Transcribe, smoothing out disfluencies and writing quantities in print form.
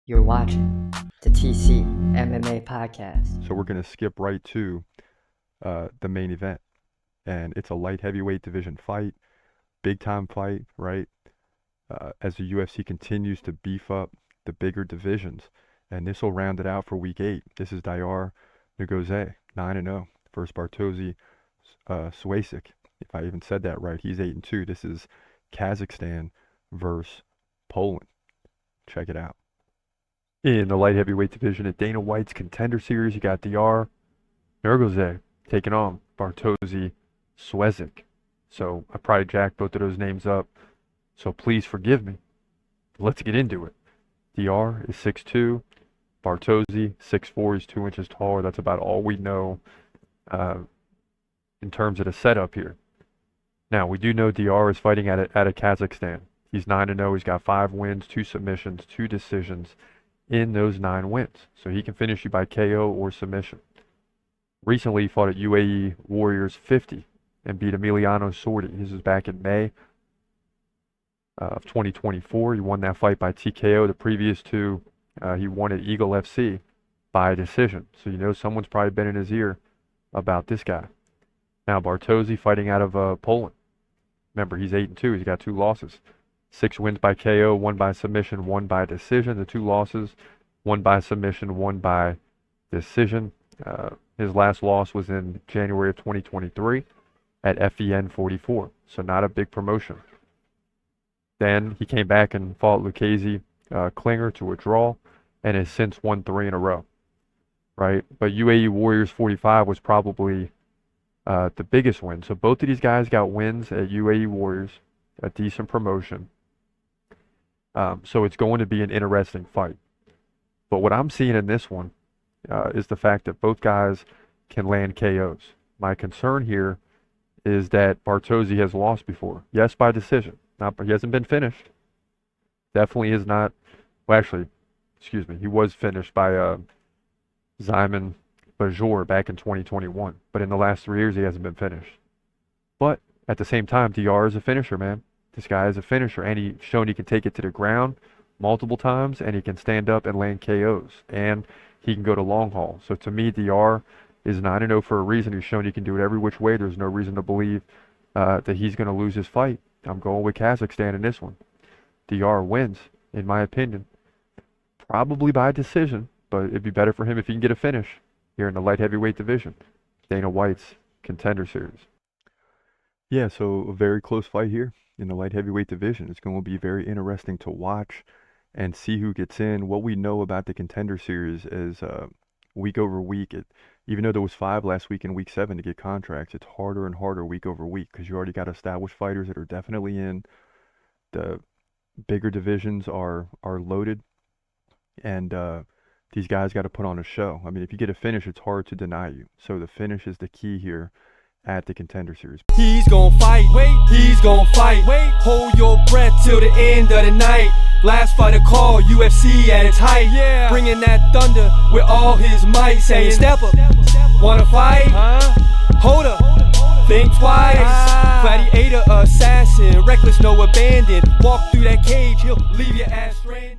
You're watching the TC MMA podcast. So we're going to skip right to the main event. And it's a light heavyweight division fight, big time fight, right? As the UFC continues to beef up the bigger divisions. And this will round it out for week 8. This is Diyar Nurgozhay, 9-0, versus Bartosz Szewczyk. If I even said that right, he's 8-2. This is Kazakhstan versus Poland. Check it out. In the light heavyweight division at Dana White's Contender Series, you got Diyar Nurgozhay taking on Bartosz Szewczyk. So I probably jacked both of those names up, so please forgive me. Let's get into it. Diyar is 6'2", Bartosz 6'4", he's 2 inches taller. That's about all we know in terms of the setup here. Now, we do know Diyar is fighting out of Kazakhstan. He's 9-0, he's got 5 wins, 2 submissions, 2 decisions in those 9 wins. So he can finish you by KO or submission. Recently, he fought at UAE Warriors 50 and beat Emiliano Sordi. This was back in May of 2024. He won that fight by TKO. The previous 2, he won at Eagle FC by decision. So you know someone's probably been in his ear about this guy. Now, Bartosz fighting out of Poland. Remember, he's 8-2. He's got 2 losses. 6 wins by KO, 1 by submission, 1 by decision. The 2 losses, 1 by submission, 1 by decision. His last loss was in January of 2023 at FEN 44. So not a big promotion. Then he came back and fought Lucchese Klinger to a draw and has since won 3 in a row. Right? But UAE Warriors 45 was probably the biggest win. So both of these guys got wins at UAE Warriors, a decent promotion. So it's going to be an interesting fight. But what I'm seeing in this one is the fact that both guys can land KOs. My concern here is that Bartosz has lost before. Yes, by decision. He hasn't been finished. Definitely is not. Well, actually, excuse me. He was finished by Szymon Bajor back in 2021. But in the last 3 years, he hasn't been finished. But at the same time, Diyar is a finisher, man. This guy is a finisher, and he's shown he can take it to the ground multiple times, and he can stand up and land KOs, and he can go to long haul. So to me, Diyar is 9-0 for a reason. He's shown he can do it every which way. There's no reason to believe that he's going to lose his fight. I'm going with Kazakhstan in this one. Diyar wins, in my opinion, probably by decision, but it'd be better for him if he can get a finish here in the light heavyweight division. Dana White's Contender Series. Yeah, so a very close fight here in the light heavyweight division. It's going to be very interesting to watch and see who gets in. What we know about the Contender Series is week over week, even though there was 5 last week in week 7 to get contracts, it's harder and harder week over week because you already got established fighters that are definitely in. The bigger divisions are loaded, and these guys got to put on a show. I mean, if you get a finish, it's hard to deny you. So the finish is the key here at the Contender Series. He's gon' fight, he's gon' fight. Hold your breath till the end of the night. Last fighter call, UFC at its height. Yeah. Bringing that thunder with all his might. Saying, step up, wanna fight? Hold up, think twice. Gladiator, assassin, reckless, no abandon. Walk through that cage, he'll leave your ass stranded.